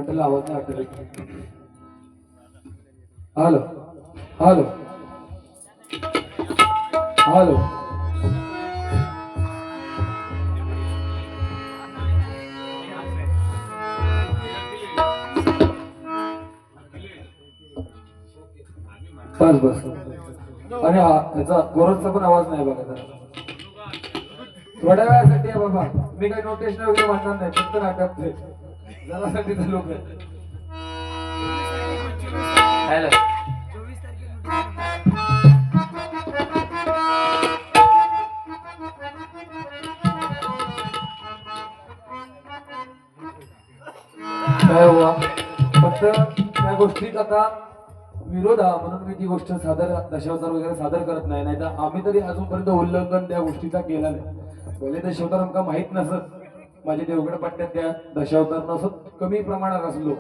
वाटलं आवाज नाही वाटत. हॅलो हॅलो हॅलो बस बस. आणि याचा गोरखचा पण आवाज नाही बघा जरा. थोड्या वेळासाठी आहे बाबा. मी काही नोटेशन वगैरे मानणार नाही. फक्त नाटक जरासाठी लोक. हॅलो काय हुआ फक्त त्या गोष्टीत आता विरोध हा म्हणून मी ती गोष्ट सादर दशावतार वगैरे सादर करत नाही. नाही तर आम्ही तरी अजूनपर्यंत उल्लंघन त्या गोष्टीचा केला नाही. पहिले दशावतार आमका माहित नसत. माझे देवगड पट्ट्यात त्या दशावतार नसत कमी प्रमाणात असलो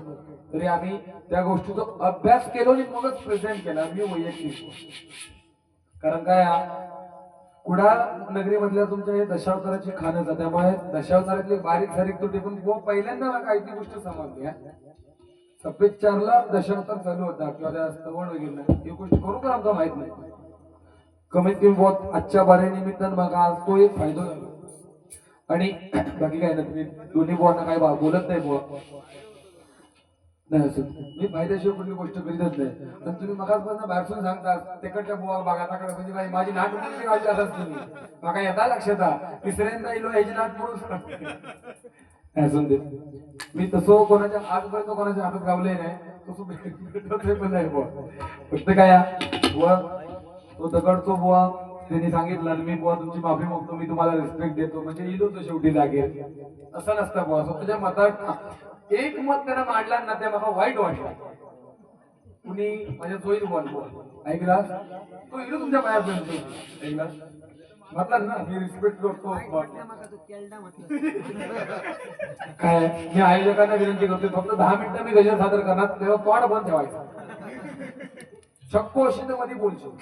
तरी आम्ही त्या गोष्टीचा अभ्यास केलो आणि मगच प्रेझेंट केला मी वैयक्तिक. कारण काय कुडा नगरीमधल्या तुमच्या हे दशावताराची खाणं, त्यामुळे दशावतारातली बारीक सारीक तुटे पण पहिल्यांदा मला काही ती गोष्ट समजली. सफेद 4ला दशावतार चालू होता किंवा त्या स्तवण वगैरे ही गोष्ट खरोखर आमका माहित नाही. कमीत कमी बहुत आजच्या बारे निमित्तानं मला आज तो एक फायदा झाला. आणि बाकी काय ना तुम्ही दोन्ही बुवांना काय बोलत नाही बुवा नाही असं मी फायद्याशिवाय कुठली गोष्ट करीतच नाही. पण तुम्ही मगाचपासून बाहेरसून सांगता तिकडच्या बुवा बागाताकडे म्हणजे काय माझी नाट कुठली गावची असत तुम्ही माका येता लक्षात तिसऱ्यांदा येलो ह्याची नाट म्हणून दे. मी तसं कोणाच्या आजपर्यंत कोणाच्या हातात गावले नाही. तसं पण नाही बुवा. फक्त काय बुवा तो दगड तो बुवा त्यांनी सांगितलं मी बुवा तुमची माफी मागतो, मी तुम्हाला रिस्पेक्ट देतो म्हणजे इलो तो शेवटी लागेल असं नसतं बुवा. स्वतःच्या मतात एक मत त्यानं मांडला ना ते मला वाईट वाटलं. कुणी माझ्या जोईल बुवा ऐकला तो इलो तुमच्या पायापर्यंत ऐकला म्हटलं ना मी रिस्पेक्ट करतो. काय मी आयोजकांना विनंती करतोय फक्त 10 मिनिटं मी गजर सादर करणार तेव्हा तोंड बंद ठेवायचा. शक्को अशी तर मध्ये बोलतो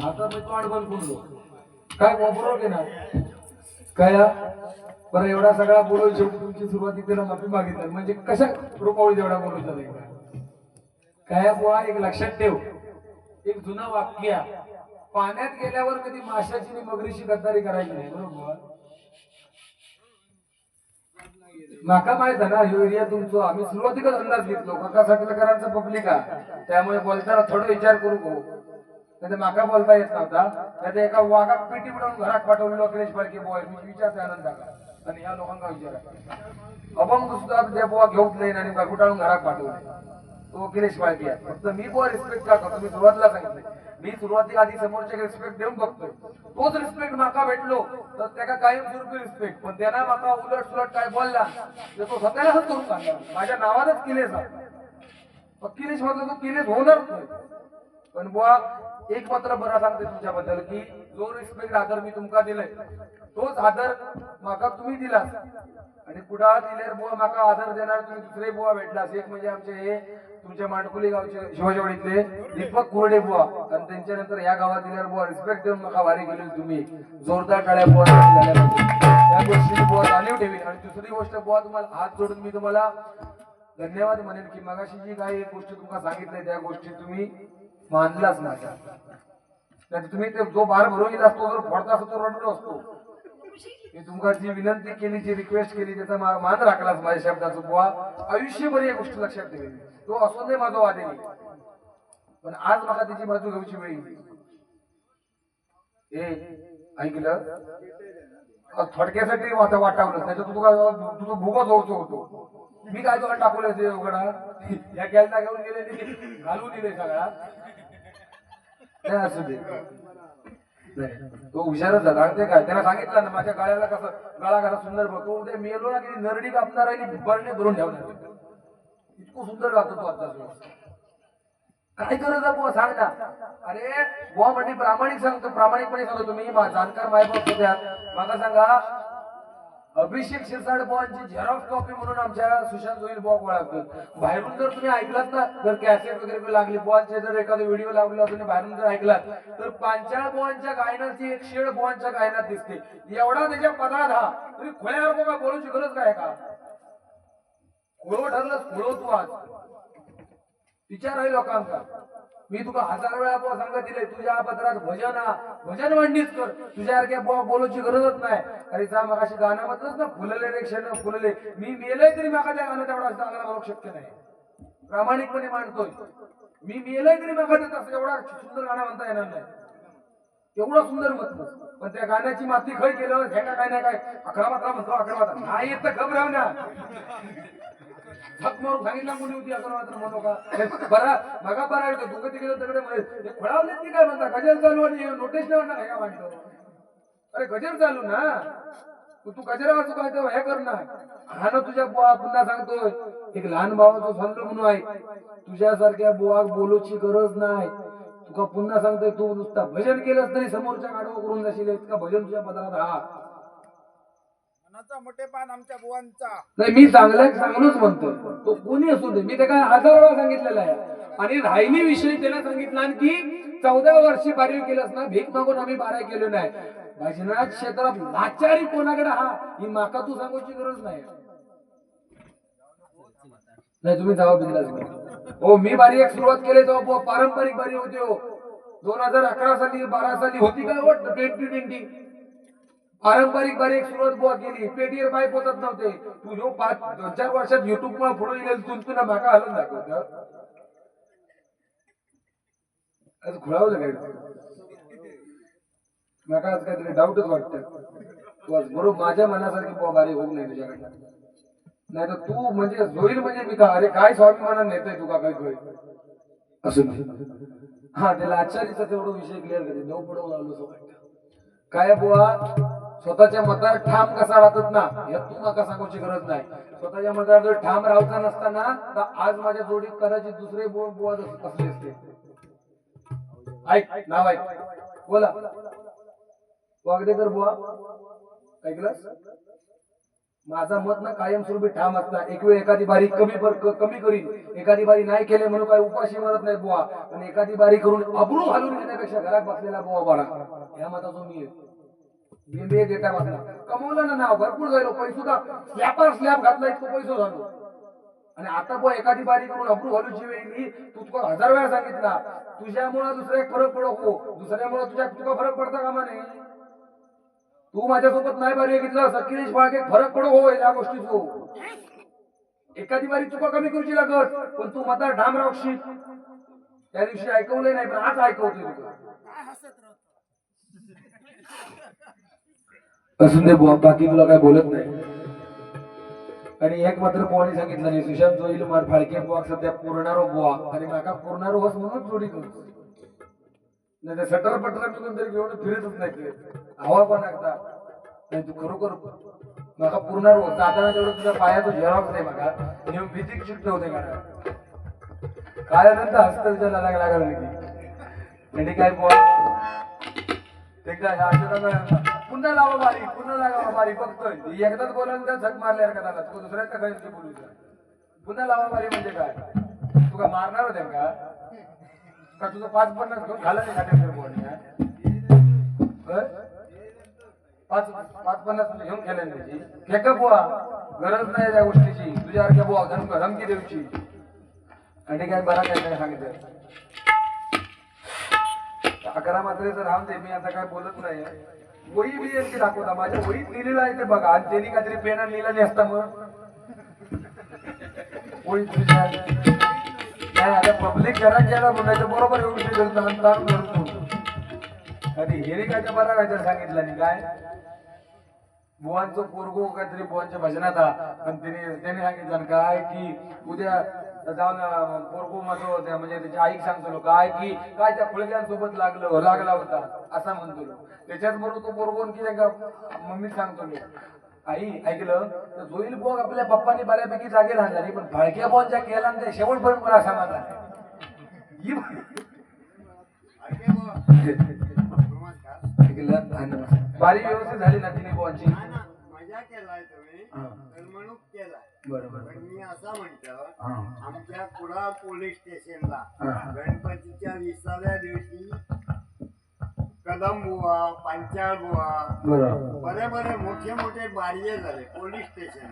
आता मी तोंड बंद बोललो काय बरोबर घेणार काय बरं एवढा सगळा बोलून शेवटी तुमची सुरुवाती त्याला माफी मागितली म्हणजे कशा रुपावळी एवढा बोलू काय बुवा. एक लक्षात ठेव एक जुनं वाक्य पाण्यात गेल्यावर कधी माशाची आणि मगरीची गद्दारी करायची नाही बरोबर. माका माहित आहे ना ह्यो एरिया तुमचा आम्ही सुरुवातीलाच अंदाज घेतलो काका साठलेकरांचा पब्लिक आहे त्यामुळे बोलताना थोडा विचार करू नाही तर माका बोलता येत नव्हता. नाही तर एका वाघात पेटी बुडवून घरात पाठवलेलो अखिलेश बाळके बॉय मी विचारते आनंद टाका आणि ह्या लोकांना विचार अभंग सुद्धा त्या बुवा घेऊन नाही आणि गुटाळून घरात पाठवले तो अखिलेश बाळके आहे. फक्त मी बुवा रिस्पेक्ट का करतो मी सुरुवातीला सांगितलं मी सुरुवातीला आधी समोरच्या रिस्पेक्ट देऊन बघतोय. तोच रिस्पेक्ट माका भेटलो तर त्याला कायमस्वरूपी रिस्पेक्ट पण त्यांना माका उलट सुलट काय बोलला तर तो स्वतःला हत करून सांगला माझ्या नावानच किलेस किलेश म्हटलं तो किलेस होणारच नाही. पण बुवा एक मात्र बरं सांगते तुमच्याबद्दल की जो रिस्पेक्ट आदर मी तुमका दिलाय तोच आदर माका तुम्ही दिला आणि पुढा दिल्यावर बुवा माका आदर देणार तुम्ही दुसरे बुवा भेटलास. एक म्हणजे आमचे हे तुमच्या मांडकुली गावचे शिवाजवाडीतले दीपक कोरडे बुवा आणि त्यांच्यानंतर या गावात दिल्यावर बुवा रिस्पेक्ट देऊन माका वारी गेली तुम्ही जोरदार टाळ्या बुवा त्या गोष्टी बुवा जाणीव ठेवी. आणि दुसरी गोष्ट बुवा तुम्हाला हात जोडून मी तुम्हाला धन्यवाद म्हणेन की मगाशी जी काही गोष्ट तुम्हाला सांगितली त्या गोष्टी तुम्ही मानलाच माझ्या तुम्ही ते जो बार भरून असतो जर फोडता असतो तो रडलो असतो. मी तुमका जी विनंती केली जी रिक्वेस्ट केली त्याचा मान राखलाच माझ्या शब्दाचा बुवा आयुष्यभर या गोष्टी लक्षात ठेवेल. तो असो नाही माझा वादे पण आज मला त्याची बाजू घ्यायची वेळ ऐकलं थोडक्यासाठी माझा वाटावलं त्याच्यात तुझा भुगा जोडतो होतो मी काय तुला टाकवलं ते उघडा या गॅलचा घेऊन गेले घालून दिले सगळा असू दे. तो हुशारच झाला ते काय त्याला सांगितलं ना माझ्या गाळ्याला कसं गळा कसा सुंदर बघतो उद्या मेलो ना की नरडी कापणार आणि बरणे धरून ठेवणार इतकं सुंदर गातो तो आता काय करत बुवा सांग ना. अरे बुवा म्हणजे प्रामाणिक सांगतो प्रामाणिकपणे सांगतो तुम्ही जाणकार मायबाप होत्या मला सांगा अभिषेक शिरसाट बुवांची झेरॉक्स कॉपी म्हणून आमच्या सुशांत जोईल बुवा ओळखतात. बाहेरून जर तुम्ही ऐकलात ना जर कॅसेट वगैरे लागली बुवांचे जर एखादा व्हिडिओ लावला तुम्ही बाहेरून जर ऐकलात तर पांचाळ बुवांच्या गायनाची एक शेड बुवांच्या गायनात दिसते. एवढा त्याच्या पदात हा तुम्ही खोळ्यावर बघा बोलूची गरज काय का खुळो ठरलंस खुळो तू आज विचार आहे लोकांका मी तुका 1000 वेळा बुवा सांगत दिले तुझ्या पत्रात भजन मांडणीच कर तुझ्यासारख्या बुवा बोलायची गरजच नाही अरे जा मग अशी गाणं म्हटलंच ना फुलले रे क्षण फुलले मी मेलय तरी माका त्या गाणं तेवढा चांगला म्हणू शक्य नाही प्रामाणिकपणे मांडतोय मी मेलय तरी माका तसं एवढा सुंदर गाणं म्हणता येणार नाही एवढं सुंदर म्हटलं पण त्या गाण्याची माती खय केलं हे काय नाही काय 11 मात्रा म्हणतो 11 मात्रा नाही येत तर घबराव ना झक मारून सांगितलं कोणी होती 11 मात्र म्हणू का बरा मगा बरा येतो दुःख तिकडे तिकडे म्हणे खोळावले ती काय म्हणता गजर चालू आणि नोटीस नाही म्हणणार का मांडतो अरे गजर चालू ना तू गजर वाचू काय तेव्हा हे कर ना हा ना तुझ्या बुवा पुन्हा सांगतोय एक लहान भावाचं संत म्हणून आहे तुझ्यासारख्या बुवा बोलूची गरज नाही तुका पुन्हा सांगतोय तू नुसता भजन केलंस तरी समोरच्या गाडवा करून जाशील इतका भजन तुझ्या पदार्थ हा मोठेपण आमच्या बुवांचा नाही मी चांगलंच म्हणतोय तो कोणी असू दे मी ते काय 1000 वेळा सांगितलेला आहे आणि राहिली विषयी त्याला सांगितला की 14 वर्षी बारीव केलंस ना भीक मागून आम्ही बाराय केलो नाही भजनात क्षेत्रात लाचारी कोणाकडे हा ही माका तू सांगूची गरज नाही तुम्ही जावा बिंदास हो मी बारी एक सुरुवात केली तेव्हा पारंपरिक बारी होती हो 2011 साली 12 साली होती काय वाटत 2020 पारंपरिक बारी एक सुरुवात बुवा केली पेटीवर पाय पोचत नव्हते तू जो 5-4 वर्षात युट्यूब मुळे पुढे गेल तुला माका हलून दाखवत आज खुळावलं काय माका आज काहीतरी डाऊटच वाटत बरोबर माझ्या मनासारखी बुवा बारी होऊ नये तुझ्याकडे नाही तर तू म्हणजे जोईल म्हणजे मी का अरे काय स्वाभिमाना नेतोय तुका काय कळ असं हा त्याला आचार्याचा तेवढा विषय क्लिअर करते देव पुढे लावलो असं वाटतं काय बुवा स्वतःच्या मतावर ठाम कसा राहतात ना यात तू नका सांगूची गरज नाही स्वतःच्या मतावर जर ठाम राहायचा नसताना तर आज माझ्या जोडीत कदाचित दुसरे बुवा असले असते ऐक नाव ऐक बोला वागदेकर बुवा ऐकलंस माझा मत ना कायमस्वरूपी ठाम असता एक वेळ एखादी बारी कमी करीन एखादी बारी नाही केले म्हणून काय उपाशी मरत नाही बुवा आणि एखादी बारी करून अब्रू घालून घेण्यापेक्षा घरात बसलेला बुवा बरा या मताचा मी आहे देता बसला कमवलं ना नाव भरपूर झालो पैसुद्धा स्लॅब घातला इतकं पैसा झालो आणि आता बुवा एखादी बारी करून अब्रू घालूची वेळी तू तुका 1000 वेळा सांगितला तुझ्यामुळे दुसऱ्या फरक पडो हो दुसऱ्यामुळे तुका फरक पडता कामा नाही तू माझ्यासोबत नाही बारी घेतलं सकिलेश बाळके फरक पडो हो या गोष्टीच हो एखादी बारी चुका कमी करूची लागत पण तू मतार ठाम राहशील त्या दिवशी ऐकवलंय नाही पण आज ऐकवतोय तुला असून दे बुवा बाकी तुला काय बोलत नाही आणि एक मात्र बुवानी सांगितलं नाही सुशांत जोईल मार फाळके बुवा सध्या पुरणारो बुवा आणि माका पुरणारो होस म्हणून जोडी करू नाही तर सटर पटर मी कोणतरी घेऊन फिरतच नाही हवा पण लागता नाही तू खरोखर माका पुरणार हो जाताना तेवढं तुझ्या पायाचं झेरॉक्स नाही माका घेऊन भीती शिफ्ट होते का काय नंतर हस्त विचारला लागला म्हणजे काय बुवा ते काय पुन्हा लावा बारी बघतोय एकदाच बोलायला झक मारल्या का त्याला तुला दुसऱ्याच काय बोलू पुन्हा लावा बारी म्हणजे काय तुला मारणार होते का तुझं 5-50 घेऊन घाला नाही खात्यावर बोलणे 5-50 घेऊन गेले त्याची फेका बुवा गरज नाही त्या गोष्टीची तुझ्यासारख्या बुवा धमकी देऊची आणि काय बरा काय सांगितलं 11 मात्रेचं राहून दे मी आता काय बोलत नाही वही बी यांची दाखवता माझ्या वहीत लिहिलेलं आहे ते बघा आणि त्यांनी काहीतरी पेना लिहिला नाही असता मग वही नाही आता पब्लिक घरात गेला म्हणायचं बरोबर एवढी करतो कधी हेरी काय बरा काहीतरी सांगितलं नाही काय बुवांचं पोरगो काहीतरी बुवांच्या भजनात आणि त्याने सांगितलं काय की उद्या जाऊन पोरगो माझं म्हणजे त्याच्या आईक सांगतो काय की काय त्या फुलक्यांसोबत लागला होता असा म्हणतो त्याच्याच बरोबर तो पोरगोन की मम्मी सांगतो आई ऐकलं तर जोईल बुवा आपल्या पप्पानी बऱ्यापैकी जागे राहणार पण भाळक्या बुवांच्या केला ते शेवटपर्यंत मला समाधान बारी व्यवस्थित झाली ना तिने बुवांची मजा केलाय तुम्ही करमणूक केलाय बरोबर पण मी असं म्हणतो आमच्या कुडाळ पोलीस स्टेशनला गणपतीच्या 20व्या दिवशी कदम बुवा पांचाळ बुवा बरे मोठे बारिये झाले police station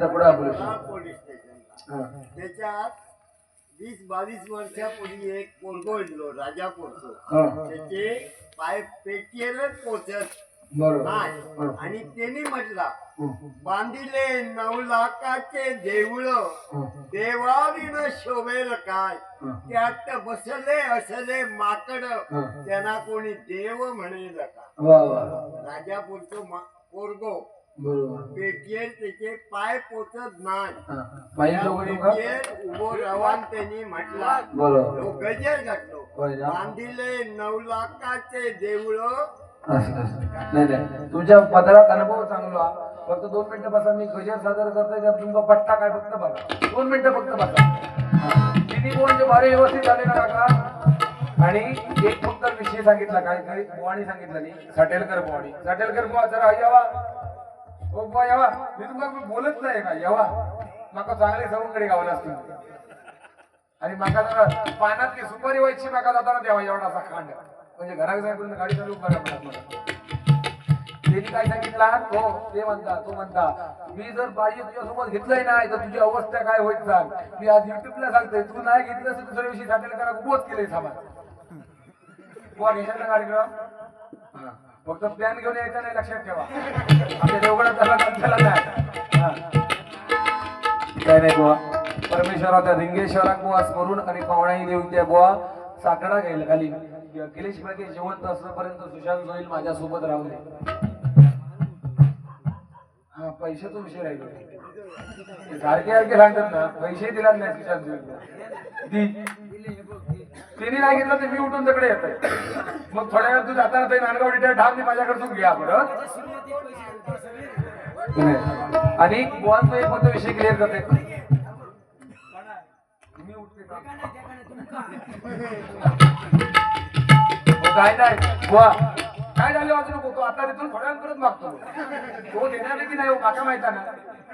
Kudal police station हा. त्याच्यात 20-22 वर्षापूर्वी एक पोरगो इडलो राजा पोरगो हा. त्याचे पाय पेटीवरच पोचत बरोबर. नाही हा. आणि त्यांनी म्हटला हम्म. बांधिले 9 लाखाचे देऊळ हा. देवाविण शोभेल काय हा. त्यात बसले असले माकड हा. त्यांना कोणी देव म्हणेल का वा वा. राजापूरचं पोरगो बरोबर. पेटीवर त्याचे पाय पोचत नाही हा. पायी त्या जाऊ नका. पेटीवर उभो राहून त्यांनी म्हटला बरोबर. तो गजर घातलो होय ना? बांधिले 9 लाखाचे देऊळ असं असं. नाही नाही, तुमच्या पदरात अनुभव चांगला. फक्त 2 मिनिटं बसा, मी गजर सादर करतोय त्यात तुमचा पट्टा काय फक्त बघा. 2 मिनिटं फक्त बसा. तिन्ही बोलचे बारे व्यवस्थित झाले ना काका. आणि एक फक्त विषय सांगितला, काय काही बुवाणी सांगितलं नाही. साटेलकर बुवाणी. साटेलकर बुवा जरा यावा. ओ बुवा यावा. मी तुम्हाला बोलत नाही का यावा. माका चांगले सवंगडी गावला असतील आणि माका जरा पानातली सुपारी व्हायची माका जाताना द्यावा एवढासा खांड. म्हणजे घरात जायपर्यंत गाडी चालू करा त्यांनी काय सांगितलं. हो ते म्हणता तो म्हणता मी जर बाई तुझ्यासोबत घेतलंय नाही तर तुझी अवस्था काय होईल सांग. मी आज युट्यूबला सांगतोय तू नाही घेतलं तर दुसऱ्या दिवशी साठेल करा उभोच केलंय सामान. बुवा घेशाल ना कार्यक्रम. फक्त प्लॅन घेऊन यायचा नाही, लक्षात ठेवा. आमच्या देवगडात त्याला नाही. काय नाही बुवा. परमेश्वराच्या रिंगेश्वराक बुवा स्मरून आणि पावणाई देऊन त्या बुवा साकडा घ्यायला खाली अखिलेश फडके जिवंत असण्यापर्यंत सुशांत जोईल माझ्यासोबत राहू दे. हा पैशाचा विषय राहिलो. सारखे सारखे सांगतात ना, पैसे दिला नाही सुशांत जोईल. तिने नाही घेतलं तर मी उठून तिकडे येतोय. मग थोड्या वेळ तू जाताना ते नांदगाव डिटेल ठाम माझ्याकडे तू घ्या बरं. आणि बुवांचा एक मत विषय क्लिअर करते. मी उठते काय नाही बुवा काय झालं वाजू नको. तो आता तिथून थोड्या परत मागतो. तो देणार की नाही माका माहित ना.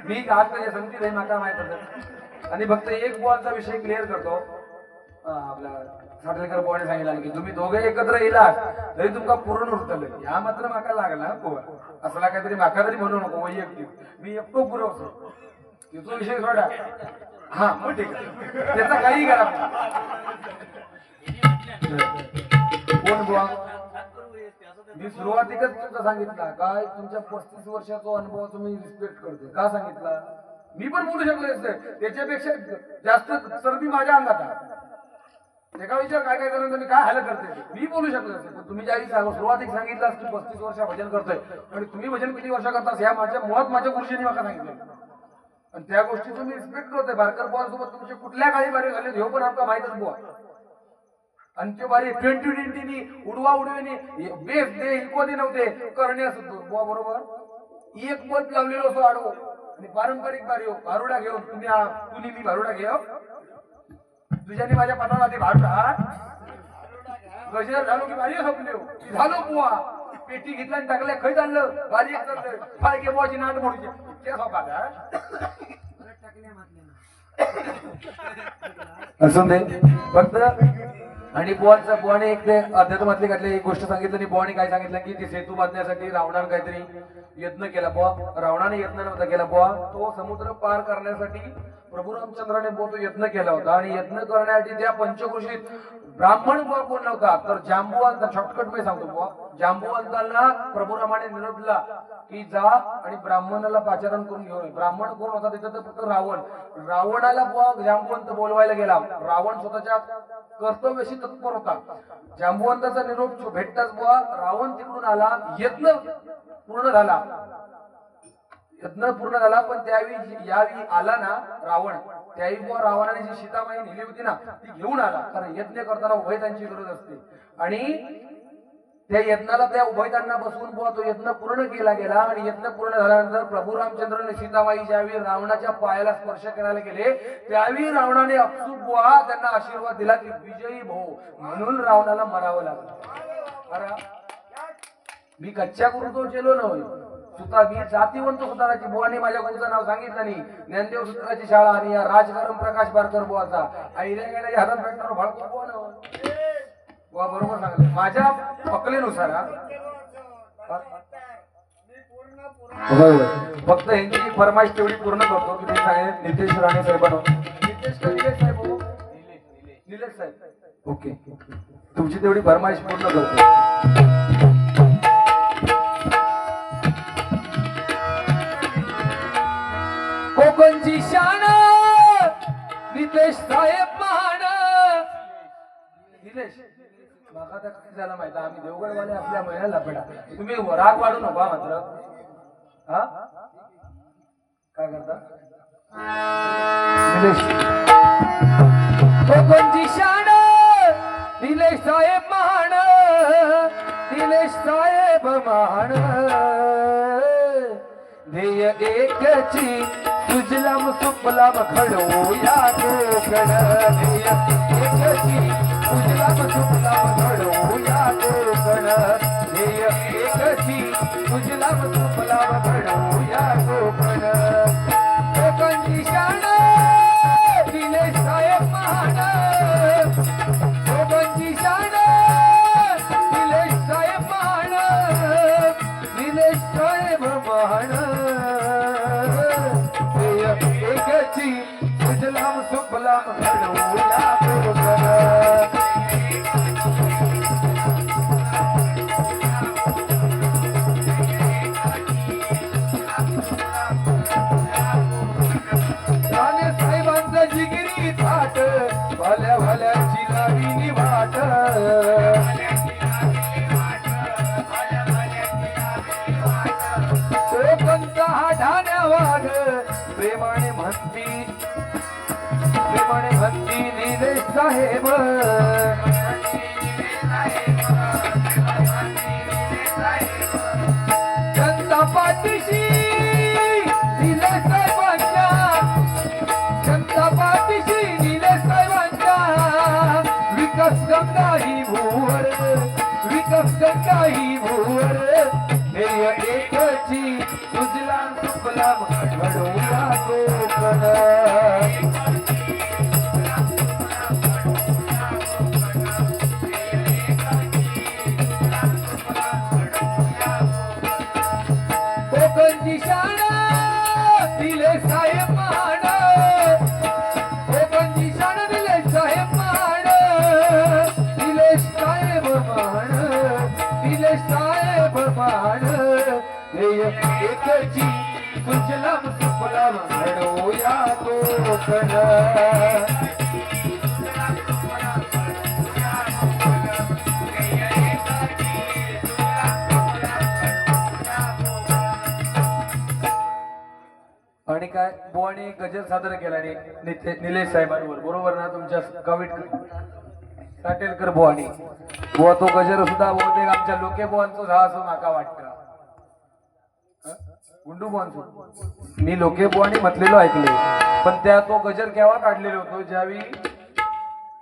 मी आज म्हणजे समजी नाही माका माहित. आणि फक्त एक बुवांचा विषय क्लिअर करतो. आपला साठेलकर बुवाने सांगितलं की तुम्ही दोघे एकत्र येलात तरी तुमका पूर्ण उरतलं. या मात्र माका लागला बुवा. असला काहीतरी माका तरी म्हणू नको वैयक्तिक. मी एकटो पुरवतो तिथून विषय सोडा. हा मग ठीक आहे, त्याचा काही करा. कोण बुवा. मी सुरुवातीकच तुमचा सांगितला काय तुमच्या 35 वर्षाचा अनुभव तुम्ही रिस्पेक्ट करते का सांगितला. मी पण बोलू शकलो असते. त्याच्यापेक्षा जास्त सर्दी माझ्या अंगात आहे. एका विचार काय काय जणांना मी काय हाल करते मी बोलू शकलो असते. पण तुम्ही ज्यावेळी सुरुवातीक सांगितलं की 35 वर्ष भजन करतोय आणि तुम्ही भजन किती वर्ष करतास ह्या माझ्या मुळात माझ्या गुरुजींनी मला सांगितलं. आणि त्या गोष्टीचं मी रिस्पेक्ट करतोय. बारकर बुवांसोबत तुमचे कुठल्या काळी बारी झाले हे पण आपला माहितच बुवा. आणि ते बारी 2020 उडवा उडवेनी बेस दे इको दे नव्हते करणे बुवा बरोबर. एक पद लावलेलो असो आडवो आणि पारंपरिक बारी हो भारुडा घेऊन तुम्ही मी भारुडा घेऊ. तुझ्यानी माझ्या पदाला आधी भारुडा गजर झालो की बारी संपले झालो बुवा. पेटी घेतला आणि टाकल्या खै चाललं बारी चाललं फाळके बुवाची नाट मोडीचे त्या असून दे फक्त. आणि बुवाने एक ते अध्यात्मातली घातली एक गोष्ट सांगितली. आणि बुवाने काय सांगितलं की ते सेतू बांधण्यासाठी रावणानं काहीतरी यत्न केला बुवा. रावणाने यत्न नव्हता केला बुवा. तो समुद्र पार करण्यासाठी प्रभू रामचंद्राने बुवा तो यत्न केला होता. आणि यत्न करण्यासाठी त्या पंचकृषीत ब्राह्मण बुवा कोण नव्हता तर जांबुवंत. शॉर्टकट मी सांगतो बुवा. जांबुवंतांना प्रभू रामाने निरोप दिला की जा आणि ब्राह्मणाला पाचारण करून घेऊन. ब्राह्मण कोण होता तिथं तर फक्त रावण. रावणाला बुवा जांबुवंत बोलवायला गेला. रावण स्वतःच्या कर्तव्याशी तत्पर होता. जांबुवंताचा निरोप भेटताच बुवा रावण तिकडून आला. यत्न पूर्ण झाला. पण त्यावेळी यावेळी आला ना रावण त्यावेळी बुवा रावणाने जी सीतामाई नेली होती ना ती घेऊन आला. कारण यज्ञ करताना उभयतांची गरज असते. आणि त्या यज्ञाला त्या उभयतांना बसवून बुवा तो यज्ञ पूर्ण केला गेला. आणि यज्ञ पूर्ण झाल्यानंतर प्रभू रामचंद्राने सीतामाई ज्यावेळी रावणाच्या पायाला स्पर्श करायला गेले त्यावेळी रावणाने अपसूक बुवा त्यांना आशीर्वाद दिला की विजयी भाऊ म्हणून रावणाला मरावं लागलं. मी कच्च्या गुरुतो चेलो नव्हे सुद्धा मी जातीवंत सुताराची. बुवाने माझ्या गुरुचं नाव सांगितलं नाही. ज्ञानदेव सुताराची शाळा आणि या राजकारम प्रकाश बारकर बुवाचा आईल्या गेल्याच्या हातात भेटणार भाळको बुवा नव्ह बुवा बरोबर सांगितलं माझ्या पकलेनुसार. मी पूर्ण होय होय. फक्त यांची फरमाईश तेवढी पूर्ण करतो की ते सांगेल नितेश राणे साहेबांनो. नितेश का निलेश साहेब हो? निलेश साहेब. ओके. तुमची तेवढी फरमाईश पूर्ण करतो. कोकणची शान नितेश साहेब महान. निलेश माका तर काय झालं माहिती, आम्ही देवगडवाले आपल्या महिन्याला लपडा. तुम्ही राग वाढू नका मात्र. हा काय करता निलेश? कोकणची शान निलेश साहेब महान. निलेश साहेब महान. ध्येय एकची सुजलाम सुफलाम घडवूया कोकण. ध्येय एकची सुजलाम सुफलाम घडवूया कोकण. ध्येय एकची सुजलाम सुफलाम घडवूया कोकण. कोकणची शान निलेश साहेब महान. कोकणची शान निलेश साहेब महान. निलेश साहेब महान. एकची सुजलाम सुफलाम घडवूया कोकण. राणे साहेबांचं जिगिरी थाट भल्या भल्याची लावीनी वाट. कोकणचा हा ढाण्या वाघ प्रेमाने म्हणती निलेश साहेब. जनता पाठीशी निलेश साहेबांच्या. जनता पाठीशी निलेश साहेबांच्या. विकास गंगा ही भूवर. विकास गंगा ही भूवर. ध्येय एकची सुजलाम सुफलाम घडवूया कोकण. कोकणची शान निलेश साहेब महान. कोकणची शान निलेश साहेब महान. निलेश साहेब महान. निलेश साहेब महान. ध्येय एकची सुजलाम सुफलाम घडवूया कोकण. आणि काय बुवाने गजर सादर केला निलेश साहेबांवर. बरोबर ना तुमच्या कविट साटेलकर बुवानी. बुवा तो गजर सुद्धा बहुतेक आमच्या लोके बुवांचो हा असं माका वाटतं. गुंडू बुवांचो मी लोके बुवानी म्हटलेलो ऐकले. पण त्या तो गजर केव्हा काढलेलो होतो ज्यावेळी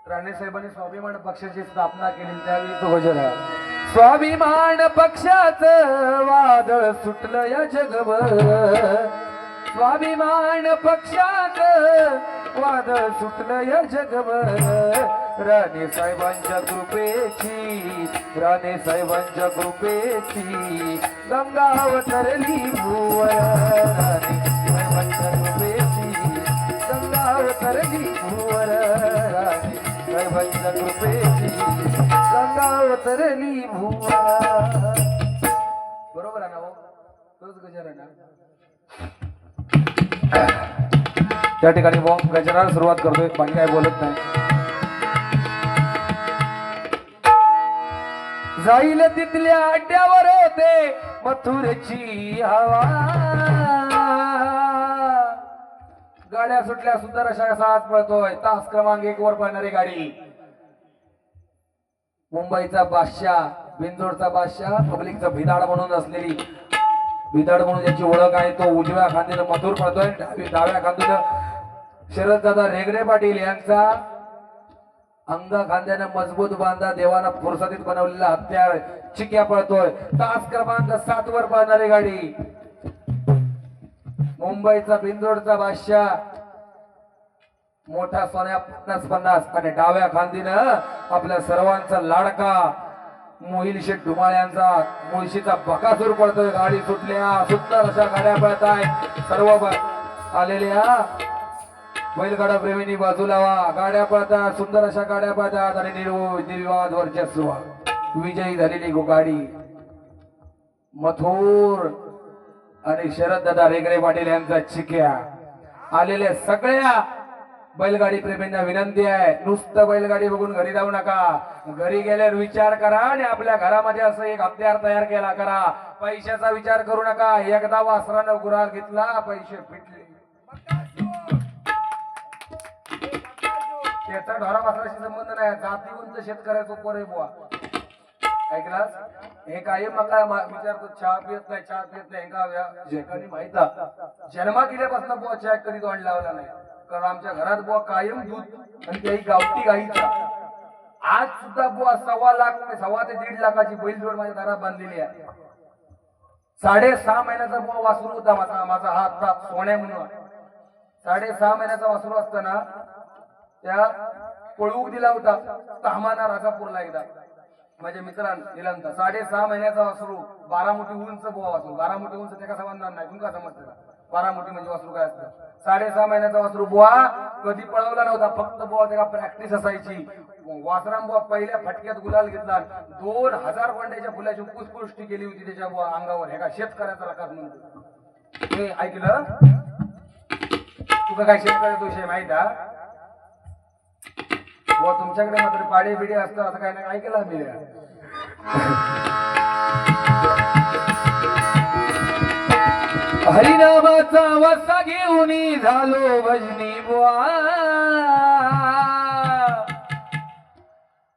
राणे साहेबांनी स्वाभिमान पक्षाची स्थापना केली त्यावेळी तो गजर आहे. स्वाभिमान पक्षाचं वादळ सुटलं या जगभर. स्वाभिमान पक्षात वादळ सुटलं या जगभर. राणे साहेबांच्या कृपेची. राणे साहेबांच्या कृपेची गंगा अवतरली भूवर. राणे साहेबांच्या कृपेची गंगा अवतरली भूवर. राणे साहेबांच्या कृपेची गंगा अवतरली भूवर. बरोबर आहे ना हो? तोच गजर आहे ना. त्या ठिकाणी गजराला सुरुवात करतोय. बाकी काय बोलत नाही. जाईल तिथल्या अड्ड्यावर होते मथुरेची हवा. गाड्या सुटल्या सुंदर अशा कसा आज पळतोय. तास क्रमांक 1 वर पळणारी गाडी. मुंबईचा बादशाह, बिंजोडचा बादशाह, पब्लिकचा भिदाड म्हणून असलेली भिदाड म्हणून ज्याची ओळख आहे तो उजव्या खांद्यानं मथुर पळतोय. डाव्या खांद्यानं शरददादा रेगडे पाटील यांचा अंगा खांद्यानं मजबूत बांधा देवानं फुरसतीत बनवलेला हत्यार चिक्या पळतोय. तास क्रमांक 7 वर पळणारी गाडी. मुंबईचा बिंदोडचा बादशाह मोठा सोन्या 50-50 आणि डाव्या खांदीनं आपल्या सर्वांचा लाडका मोहिल शेठ धुमाळ यांचा मुळशीचा बकासूर पडतोय. गाडी सुटल्या, सुंदर अशा गाड्या पळत आहेत. सर्व आलेल्या बैलगाडा प्रेमींनी बाजूला वा. गाड्या पळतात, सुंदर अशा गाड्या पळतात आणि निर्विवाद वर्चस्व विजयी झालेली गाडी मथुर आणि शरद दादा रेगरे पाटील यांचा चिक्या. आलेल्या सगळ्या बैलगाडी प्रेमींना विनंती आहे, नुसतं बैलगाडी बघून घरी जाऊ नका. घरी गेल्यावर विचार करा आणि आपल्या घरामध्ये असं एक हत्यार तयार केला करा. पैशाचा विचार करू नका. एकदा वासरानं गुराल घेतला, पैसे फिटले. त्याचा ढोरा वासराशी संबंध नाही. जातीवंत शेतकऱ्याचा पोर आहे बुवा. ऐकलास? हे काही मका विचारतो, चहा पित नाही, चहा पित नाही. एकाने माहित जन्मा केल्यापासून बुवा चहा कधी तोंड लावला नाही. कारण आमच्या घरात बुवा कायम दूध आणि त्याही गावठी गाईचा. आज सुद्धा बुवा 1.25 ते 1.5 लाखाची बैलजोड माझ्या दारात बांधलेली आहे. 6.5 महिन्याचा बुवा वासरू होता माझा हा आता सोन्या म्हणून. 6.5 महिन्याचा वासरू असताना त्या पळवूक दिला होता ताहमाना राजापूरला एकदा माझ्या मित्रांनी दिला होता. 6.5 महिन्याचा वासरू, 12 मोठी उंच बुवा वासरू. 12 मोठी उंच ते का समजणार नाही, तुमका समजतं? 12 मोठी म्हणजे वासरू काय असतं. 6.5 महिन्याचा वासरू बुवा कधी पळवला नव्हता. फक्त बुवा त्याला प्रॅक्टिस असायची. वासराम बुवा पहिल्या फटक्यात गुलाल घेतला. 2000 कोंड्याच्या फुलाची पुष्पृष्टी केली होती त्याच्या बुवा अंगावर. हे का शेतकऱ्याचा रकात म्हणतो. हे ऐकलं? तुका काय शेतकऱ्याचा विषय माहित आहे? बुवा तुमच्याकडे मात्र पाडे बिडे असतं असं काय नाही ऐकलं मी. हरिनामाचा वसा घेऊन झालो भजनी बुवा.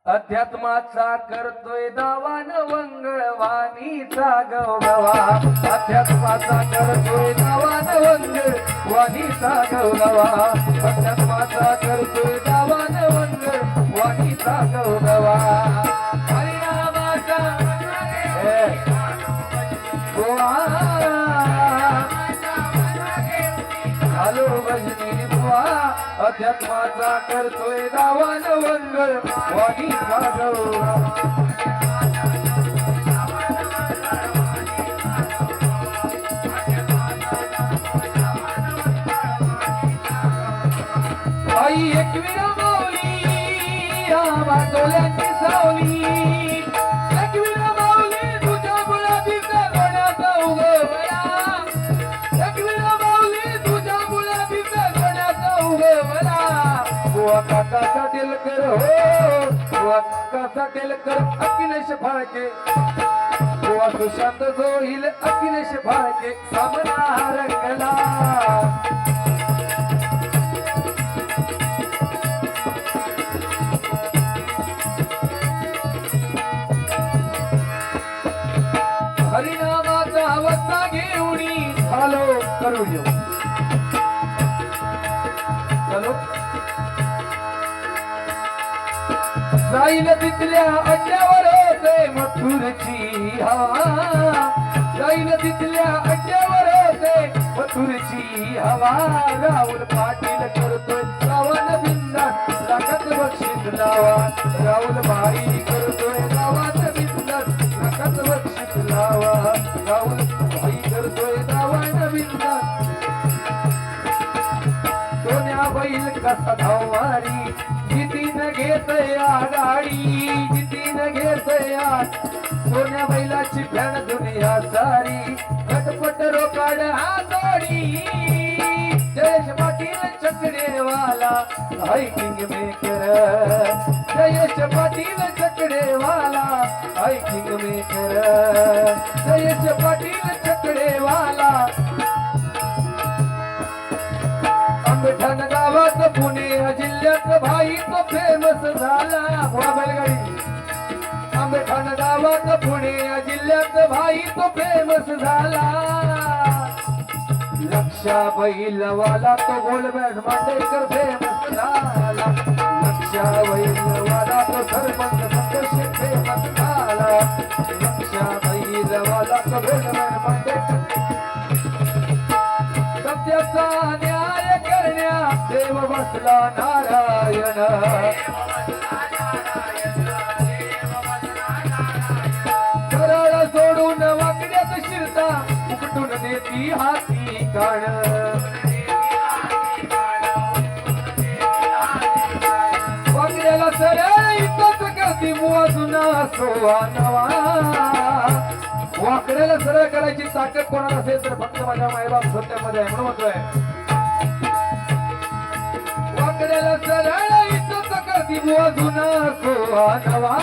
अध्यात्माचा करतोय दावान वंगळवाणीचा गवगवा. अध्यात्माचा करतोय दावान वंगळवाणीचा गवगवा. अध्यात्माचा करतोय दावान वंगळवाणीचा गवगवा. हरिनामाचा झालो भजनी बुवा. अध्यात्माचा करतोय दावान वंगळ वाणीचा गौरव. आई एकवीर माऊली वाजवल्याची सावली. एकवीर माऊली तुझ्या गुलाबीचा गोड्याचा उगवला. एकवीर माऊली तुझ्या गुलाबीचा गोड्याचा उगवला. बुवा काकाचा तेलकर हो, बुवा काकाचा तेलकर अखिलेश फाळके. बुवा सुशांत जोहील अखिलेश फाळके. सामना रंगला. हरिनामाचा वसा घेऊन झालो करू देऊ. चलो जाईल तिथल्या अड्ड्यावर होते मथुरची हवा. जाईल तिथल्या अड्ड्यावर होते मथुरची हवा. राहुल पाटील करतोय गावान बिंदास लाखात बक्षीस लावा. राहुल भाई करतोय गावात बिंदास लाखात बक्षीस लावा. राहुल भाई करतोय गावान बिंदास. सोन्या बैल कसा धावणारी जितीन घेतय आघाडी. जितीन घेतय सोन्या बैलाची फॅन दुनिया सारी. खटपट रोकाड हातोडी. Jayesh Patil Chakdewala hiking maker. Jayesh Patil Chakdewala hiking maker. Jayesh Patil Chakdewala. Ambethan गावात पुणे जिल्ह्यात भाई तो फेमस झाला. बैलगाडी. आंबेठाण गावात पुणे जिल्ह्यात भाई तो फेमस झाला. लक्षा बैलवाला तो गोलबॅट मांडेकर फेमस झाला. लक्षा बैलवाला तो सरपंच संतोष फेमस झाला. लक्षा बैलवाला तो गोलबॅट मांडेकर. सत्याचा न्याय करण्या देव बसला नारायण. देती हाती काण वाकड्याला सरळ इथंच करती मुआ जुना सोवा नवा वाकड्याला सरळ करायची ताकद कोणाला असेल तर फक्त माझ्या मायबाप सत्यामध्ये आहे म्हणून म्हणतोय वाकड्याला सरळ इथंच करती मुआ जुना सोवा नवा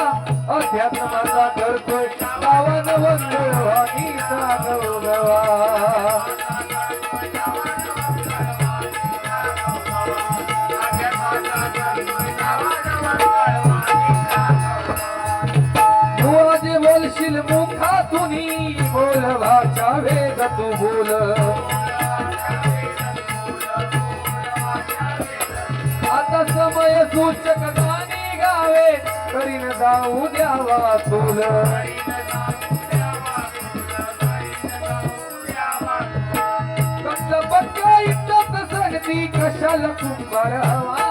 अध्यात्म माझा करतोय गावान वंदवानी गवा जे बोलशील मुखातूनी बोल भाषा वेद तू बोल आता समय सूचक गाणी गावे करीन जाऊ द्यावा तोल कसं बघा इतक सांगती कशाला कुंभार हवा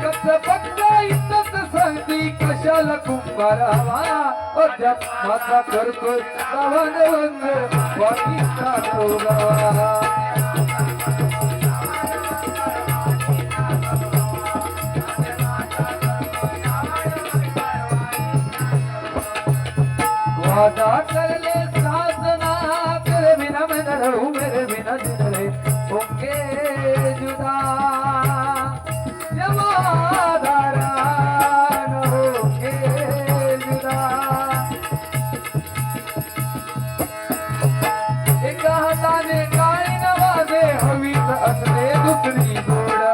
कसं बघा इतक सांगती कशाला कुंभार हवा अध्यात्माचा करतोय गावान वंग वाटीचा गवा वादा करले साजना तेरे बिना मैं न रहूं मेरे बिना जिन रहे होंगे जुदा जवादारा न होंगे जुदा एका हाताने काळी नवाजे हवीत असले दुसरी गोड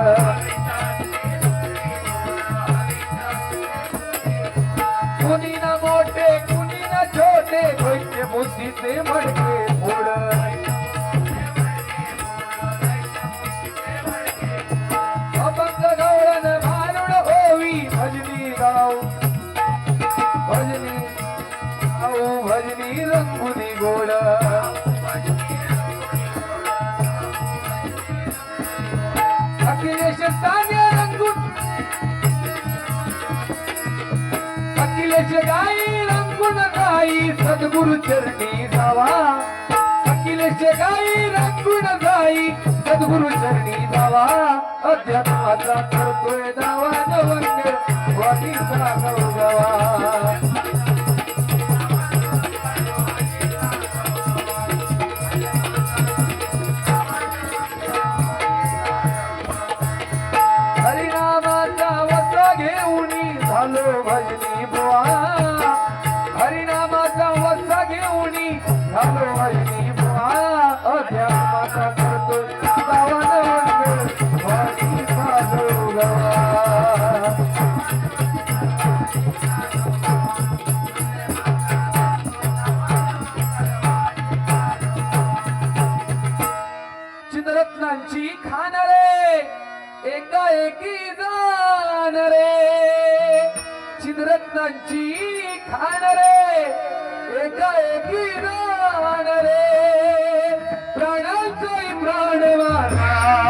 कुणी न मोठे कुणी न छोटे पैसे बुद्धीचे मडके फोड अभंग गवळण भारुड होवी भजनी गाव भजनी गाऊ भजनी रंगुनी गोड अखिलेश साने रंगून अखिलेश गाई रंगून गाई सद्गुरु चरणी जावा अखिलेश गाई रंगून गाई सद्गुरु चरणी जावा अध्यात्माचा करतोय दावा नवंग वाटीचा गवा हरिनामाचा वसा घेऊनी झालो भजनी बुवा हरिनामाचा वसा घेऊनी झालो भजनी बुवा अध्यात्माचा करतो गावान वंग वाटीचा गवा चित्ररत्नांची खान रे एका एकी जाण रे चित्ररत्नांची खान रे एका एकी जाण रे